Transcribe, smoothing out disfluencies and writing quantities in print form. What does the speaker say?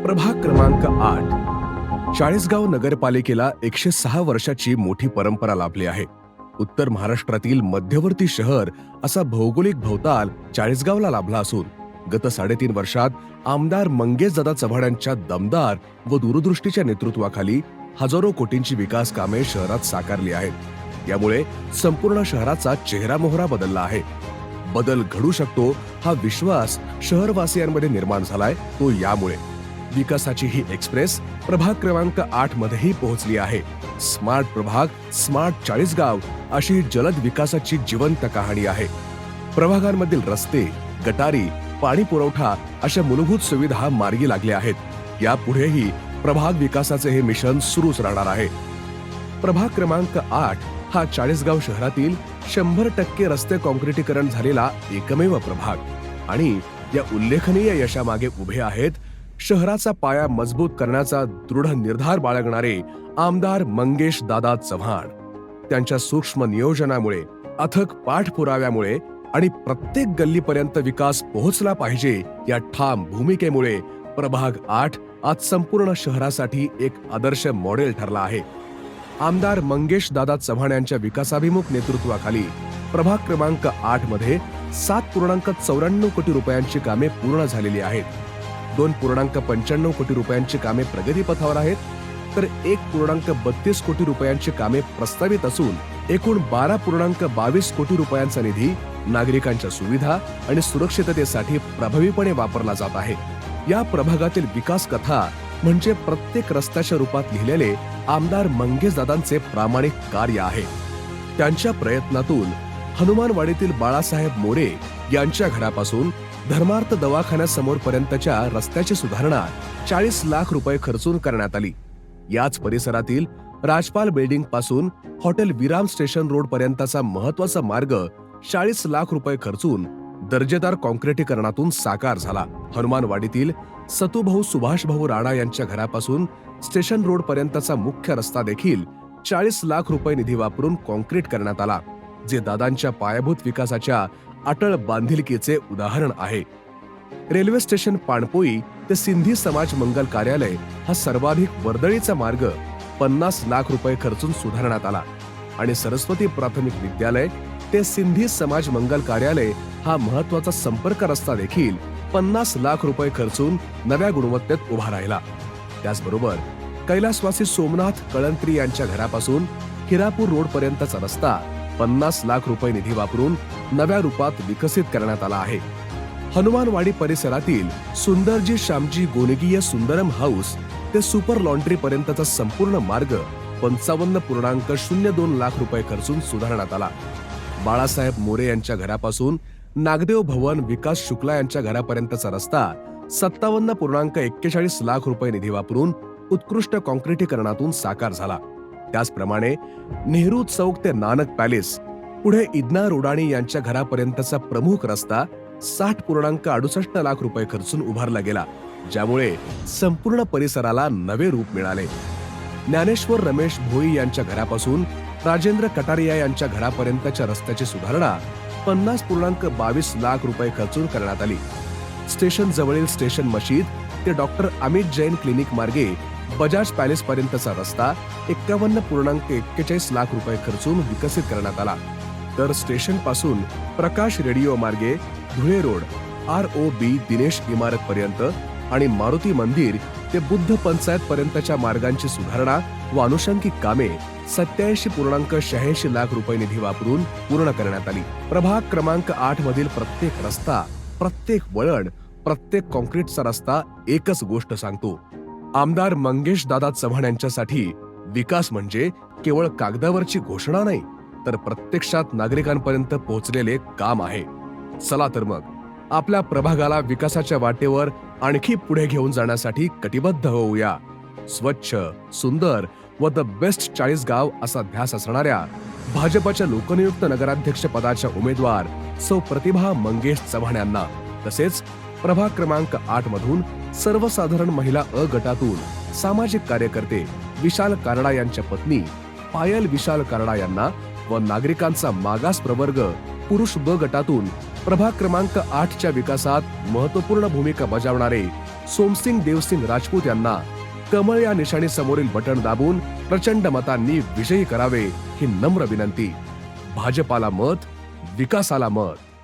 प्रभाग क्रमांक 8 चाळीसगाव नगरपालिकेला 106 वर्षाची मोठी परंपरा लाभली आहे. उत्तर महाराष्ट्रातील मध्यवर्ती शहर असा भौगोलिक भोवताल चाळीसगावला लाभला असून गत 3.5 वर्षात आमदार मंगेशदादा चव्हाणांच्या दमदार व दूरदृष्टीच्या नेतृत्वाखाली हजारो कोटींची विकास कामे शहरात साकारली आहेत. यामुळे संपूर्ण शहराचा चेहरामोहरा बदलला आहे. बदल घडू शकतो हा विश्वास शहरवासियांमध्ये निर्माण झालाय तो यामुळे. विकासाची ही एक्सप्रेस प्रभाग क्रमांक 8 मध्येही पोहोचली आहे. स्मार्ट प्रभाग, स्मार्ट चाळीसगाव अशी जलद विकासाची जिवंत कहाणी आहे. प्रभागांमधील रस्ते, गटारी, पाणी पुरवठा अशा मूलभूत सुविधा मार्गी लागल्या आहेत. यापुढेही प्रभाग विकासाचे हे मिशन सुरूच राहणार आहे. प्रभाग क्रमांक 8 हा चाळीसगाव शहरातील 100% रस्ते काँक्रिटीकरण झालेला एकमेव प्रभाग आणि या उल्लेखनीय यशामागे उभे आहेत शहराचा पाया मजबूत करण्याचा दृढ निर्धार बाळगणारे आमदार मंगेशदादा चव्हाण. त्यांच्या सूक्ष्म नियोजनामुळे, अथक पाठपुराव्यामुळे आणि प्रत्येक गल्लीपर्यंत विकास पोहोचला पाहिजे या ठाम भूमिकेमुळे प्रभाग 8 आज संपूर्ण शहरासाठी एक आदर्श मॉडेल ठरला आहे. आमदार मंगेशदादा चव्हाण यांच्या विकासाभिमुख नेतृत्वाखाली प्रभाग क्रमांक 8 मध्ये 7.94 कोटी रुपयांची कामे पूर्ण झालेली आहेत. 2.95 कोटी रुपयांची कामे प्रगतीपथावर आहेत, तर 1.32 कोटी रुपयांची कामे प्रस्तावित असून एकूण 12.22 कोटी रुपयांचा निधी नागरिकांच्या सुविधा आणि सुरक्षिततेसाठी प्रभावीपणे वापरला जात आहे. या प्रभागातील विकास कथा म्हणजे प्रत्येक रस्त्याच्या रूपात लिहिलेले आमदार मंगेशदादांचे प्रामाणिक कार्य आहे. त्यांच्या प्रयत्नातून हनुमानवाडीतील बाळासाहेब मोरे यांच्या घरापासून धर्मार्थ दवाखान्यासमोर पर्यंतच्या रस्त्याची सुधारणा 40 लाख रुपये खर्चून करण्यात आली. याच परिसरातील राजपाल बिल्डिंग पासून हॉटेल विराम स्टेशन रोड पर्यंतचा महत्वाचा मार्ग 40 लाख रुपये खर्चून दर्जेदार काँक्रिटीकरणातून साकार झाला. हनुमानवाडीतील सतुभाऊ सुभाषभाऊ राणा यांच्या घरापासून स्टेशन रोड पर्यंतचा मुख्य रस्ता देखील 40 लाख रुपये निधी वापरून काँक्रीट करण्यात आला, जे दादांच्या पायाभूत विकासाच्या अटळ बांधिलकीचे उदाहरण आहे. रेल्वे स्टेशन पाणपोई ते सिंधी समाज मंगल कार्यालय हा सर्वाधिक वर्दळीचा मार्ग 50 लाख रुपये खर्चून सुधारण्यात आला आणि सरस्वती प्राथमिक विद्यालय ते सिंधी समाज मंगल कार्यालय हा महत्वाचा संपर्क रस्ता देखील 50 लाख रुपये खर्चून नव्या गुणवत्तेत उभा राहिला. त्याचबरोबर कैलासवासी सोमनाथ कळंत्री यांच्या घरापासून हिरापूर रोड पर्यंतचा रस्ता 50 लाख रुपये निधी वापरून नव्या रूपात विकसित करण्यात आला आहे. हनुमानवाडी परिसरातील सुंदरजी श्यामजी गोनगीय सुंदरम हाऊस ते सुपर लॉन्ड्री पर्यंतचा संपूर्ण मार्ग 55.02 लाख रुपये खर्चून सुधारण्यात आला. बाळासाहेब मोरे यांच्या घरापासून नागदेव भवन विकास शुक्ला यांच्या घरापर्यंतचा रस्ता 57.41 लाख रुपये निधी वापरून उत्कृष्ट काँक्रिटीकरणातून साकार झाला. त्याचप्रमाणे नेहरू चौक ते नानक पॅलेस पुढे इदना रोडाणी यांच्या घरापर्यंतचा प्रमुख रस्ता 60.68 लाख रुपये खर्चून उभारला गेला, ज्यामुळे संपूर्ण परिसराला नवे रूप मिळाले. ज्ञानेश्वर रमेश भोई यांच्या घरापासून राजेंद्र कटारिया यांच्या घरापर्यंतच्या रस्त्याची सुधारणा 50.22 लाख रुपये खर्चून करण्यात आली. स्टेशन जवळील स्टेशन मशीद ते डॉक्टर अमित जैन क्लिनिक मार्गे बजाज पॅलेस पर्यंतचा रस्ता 51.41 लाख रुपये खर्चून विकसित करण्यात आला. तर स्टेशन पासून प्रकाश रेडिओ मार्गे धुळे रोड ROB दिनेश इमारत पर्यंत आणि मारुती मंदिर ते बुद्ध पंचायत पर्यंतच्या मार्गांची सुधारणा व अनुषंगिक कामे 87.86 लाख रुपये निधी वापरून पूर्ण करण्यात आली. प्रभाग क्रमांक 8 मधील प्रत्येक रस्ता, प्रत्येक वळण, प्रत्येक काँक्रीटचा रस्ता एकच गोष्ट सांगतो. आमदार मंगेशदादा चव्हाण यांच्यासाठी विकास म्हणजे केवळ कागदावरची घोषणा नाही, तर प्रत्यक्षात नागरिकांपर्यंत पोहोचलेले काम आहे. चला तर मग आपल्या प्रभागाला विकासाच्या वाटेवर आणखी पुढे घेऊन जाण्यासाठी कटिबद्ध होऊया. स्वच्छ, सुंदर व द बेस्ट चाळीसगाव असा ध्यास असणाऱ्या भाजपच्या लोकनियुक्त नगराध्यक्ष पदाच्या उमेदवार सौ प्रतिभा मंगेश चव्हाण यांना, तसेच प्रभाग क्रमांक 8 मधून सर्वसाधारण महिला अ गटातून सामाजिक कार्यकर्ते विशाल कारडा यांच्या पत्नी पायल विशाल कारडा यांना व नागरिकांचा मागास प्रवर्ग पुरुष ब गटातून प्रभाग क्रमांक 8च्या विकासात महत्त्वपूर्ण भूमिका बजावणारे सोमसिंग देवसिंग राजपूत यांना कमळ या निशाणी समोरील बटण दाबून प्रचंड मतांनी विजयी करावे ही नम्र विनंती. भाजपाला मत, विकासाला मत.